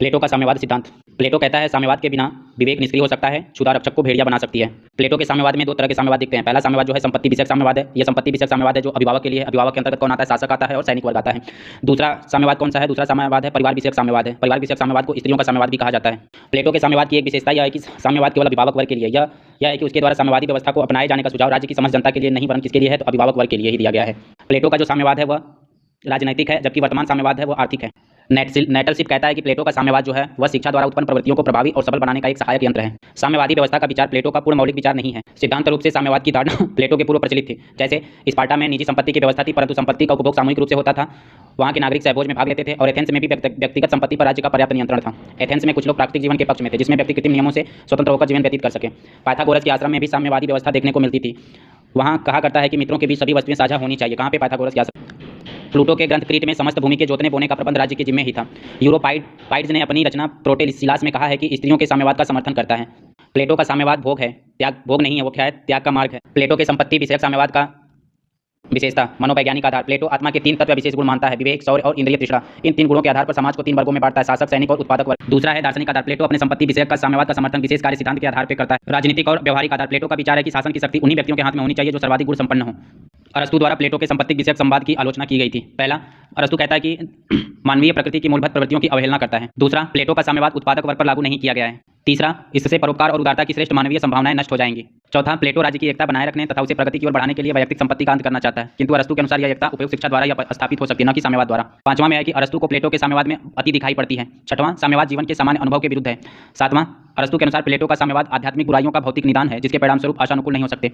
प्लेटो का साम्यवाद सिद्धांत। प्लेटो कहता है साम्यवाद के बिना विवेक निष्क्रिय हो सकता है, क्षुधा रक्षक को भेड़िया बना सकती है। प्लेटो के साम्यवाद में दो तरह के साम्यवाद दिखते हैं। पहला साम्यवाद जो है संपत्ति विषयक साम्यवाद है। यह संपत्ति विषयक साम्यवाद है जो अभिभावक के लिए है। अभिभावक के अंतर्गत कौन आता है? शासक आता है और सैनिक वर्ग आता है। दूसरा साम्यवाद कौन सा है? दूसरा साम्यवाद है परिवार विषयक साम्यवाद है। परिवार विषयक साम्यवाद को स्त्रियों का साम्यवाद भी कहा जाता है। प्लेटो के साम्यवाद की एक विशेषता यह है कि साम्यवाद केवल अभिभावक वर्ग के लिए यह है कि उसके द्वारा साम्यवादी व्यवस्था को अपनाए जाने का सुझाव राज्य की समस्त जनता के लिए नहीं वरन किसके लिए है? तो अभिभावक वर्ग के लिए ही दिया गया है। प्लेटो का जो साम्यवाद है वह राजनैतिक है, जबकि वर्तमान साम्यवाद है वह आर्थिक है। नेटलशिप कहता है कि प्लेटो का साम्यवाद जो है वह शिक्षा द्वारा उत्पन्न प्रवृत्तियों को प्रभावी और सबल बनाने का एक सहायक यंत्र है। साम्यवादी व्यवस्था का विचार प्लेटो का पूर्ण मौलिक विचार नहीं है। सिद्धांत रूप से साम्यवाद की धारणा प्लेटो के पूर्व प्रचलित थी। जैसे स्पार्टा में निजी संपत्ति की व्यवस्था थी, परंतु संपत्ति का उपभोग सामूहिक रूप से होता था। वहाँ के नागरिक सहभोज में भाग लेते थे और एथेंस में भी व्यक्तिगत संपत्ति पर राज्य का पर्याप्त नियंत्रण था। एथेंस में कुछ लोग प्राकृतिक जीवन के पक्ष में थे, जिसमें व्यक्ति कृत्रिम नियमों से स्वतंत्र होकर जीवन व्यतीत कर सके। पाइथागोरस के आश्रम में भी साम्यवादी व्यवस्था देखने को मिलती थी। वहाँ कहा करता है कि मित्रों के बीच सभी वस्तुएं साझा होनी चाहिए। कहाँ पे? पाइथागोरस के आश्रम। प्लूटो के ग्रंथ क्रीट में समस्त भूमि के जोतने बोने का प्रबंध राज्य के जिम्मे ही था। यूरोपाइड्स ने अपनी रचना प्रोटेसिलास में कहा है कि स्त्रियों के साम्यवाद का समर्थन करता है। प्लेटो का साम्यवाद भोग है, त्याग भोग नहीं है, वो क्या है? त्याग का मार्ग है। प्लेटो के संपत्ति विषयक साम्यवाद का विशेषता मनोवैज्ञानिक आधार। प्लेटो आत्मा के तीन तत्व विशेष गुण मानता है: विवेक, शौर्य और इंद्रिय तृष्णा। इन तीन गुणों के आधार पर समाज को तीन वर्गों में बांटता है: शासक, सैनिक और उत्पादक वर्ग। दूसरा है दार्शनिक आधार। प्लेटो अपने संपत्ति विषयक का साम्यवाद का समर्थन विशेष कार्य सिद्धांत के आधार पर करता है। राजनीतिक और व्यवहारिक आधार। प्लेटो का विचार है कि शासन की शक्ति उन्हीं व्यक्तियों के हाथ में होनी चाहिए जो सर्वाधिक गुण संपन्न हो। अरस्तु द्वारा प्लेटो के संपत्ति विषयक संवाद की आलोचना की गई थी। पहला, अरस्तु कहता है कि मानवीय प्रकृति की मूलभूत प्रवृत्तियों की अवहेलना करता है। दूसरा, प्लेटो का साम्यवाद उत्पादक वर्ग पर लागू नहीं किया गया है। तीसरा, इससे परोपकार और उदारता की श्रेष्ठ मानवीय संभावनाएं नष्ट हो जाएंगी। चौथा, प्लेटो राज्य की एकता बनाए रखने तथा उसे प्रगति की ओर बढ़ाने के लिए वैयक्तिक संपत्ति का अंत करना चाहता है, किंतु अरस्तु के अनुसार यह एकता उपयुक्त शिक्षा द्वारा या स्थापित हो सकती है, न कि साम्यवाद द्वारा। पांचवां में है कि अरस्तु को प्लेटो के साम्यवाद में अति दिखाई पड़ती है। छठवां, साम्यवाद जीवन के सामान्य अनुभव के विरुद्ध है। सातवां, अरस्तु के अनुसार प्लेटो का साम्यवाद आध्यात्मिक बुराइयों का भौतिक निदान है, जिसके परिणाम स्वरूप आशानुकूल नहीं हो सकते।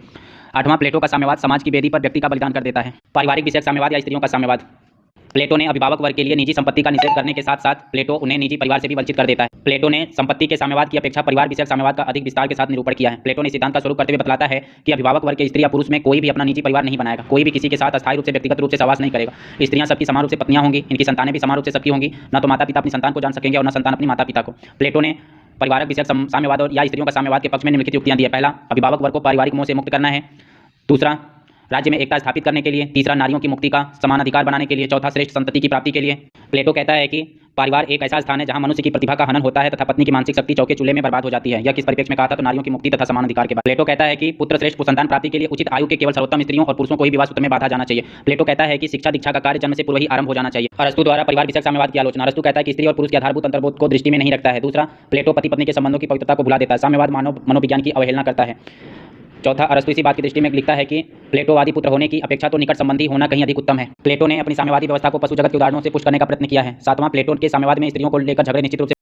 आठवां, प्लेटो का साम्यवाद समाज की वेदी पर व्यक्ति का बलिदान कर देता है। पारिवारिक विषयक साम्यवाद या स्त्रियों का साम्यवाद। प्लेटो ने अभिभावक वर्ग के लिए निजी संपत्ति का निषेध करने के साथ साथ प्लेटो उन्हें निजी परिवार से भी वंचित कर देता है। प्लेटो ने संपत्ति के साम्यवाद की अपेक्षा परिवार विषयक साम्यवाद का अधिक विस्तार के साथ निरूपण किया है। प्लेटो ने सिद्धांत का स्वरूप करते हुए बतलाता है कि अभिभावक वर्ग के स्त्री या पुरुष में कोई भी अपना निजी परिवार नहीं बनाएगा, कोई भी किसी के साथ अस्थायी रूप से व्यक्तिगत रूप से सहवास नहीं करेगा। स्त्रियां सबकी समान रूप से पत्नियां होंगी, इनकी संतानें भी समान रूप से सबकी होंगी। न तो माता पिता अपनी संतान को जान सकेंगे और न संतान अपनी माता पिता को। प्लेटो ने परिवारक विषयक साम्यवाद और या स्त्रियों का साम्यवाद के पक्ष में निम्नलिखित युक्तियां दी है। पहला, अभिभावक वर्ग को पारिवारिक मोह से मुक्त करना है। दूसरा, राज्य में एकता स्थापित करने के लिए। तीसरा, नारियों की मुक्ति का समान अधिकार बनाने के लिए। चौथा, श्रेष्ठ संतति की प्राप्ति के लिए। प्लेटो कहता है कि परिवार एक ऐसा स्थान है जहां मनुष्य की प्रतिभा का हनन होता है तथा पत्नी की मानसिक शक्ति चौके चूल्हे में बर्बाद हो जाती है। यह किस परिप्रेक्ष्य में कहा था? तो नारियों की मुक्ति तथा समान अधिकार के बाद। प्लेटो कहता है कि पुत्र श्रेष्ठ संतान प्राप्ति के लिए उचित आयु के केवल सर्वोत्तम स्त्रियों और पुरुषों को ही विवाह सूत्र में बांधा जाना चाहिए। प्लेटो कहता है कि शिक्षा दीक्षा का कार्य जन्म से पूर्व ही आरंभ हो जाना चाहिए। अरस्तु द्वारा परिवार विषयक साम्यवाद की आलोचना। अरस्तु कहता है कि स्त्री और पुरुष के आधारभूत अंतर्बोध को दृष्टि में नहीं रखता है। दूसरा, प्लेटो पति पत्नी के संबंधों की पवित्रता को भुला देता है। साम्यवाद मानव मनोविज्ञान की अवहेलना करता है। चौथा, अरस्तु इसी बात की दृष्टि में लिखता है कि प्लेटोवादी पुत्र होने की अपेक्षा तो निकट संबंधी होना कहीं अधिक उत्तम है। प्लेटो ने अपनी साम्यवादी व्यवस्था को पशु जगत के उदाहरणों से पुष्ट करने का प्रयत्न किया है। सातवां, प्लेटो के साम्यवाद में स्त्रियों को लेकर झगड़े निश्चित रूप से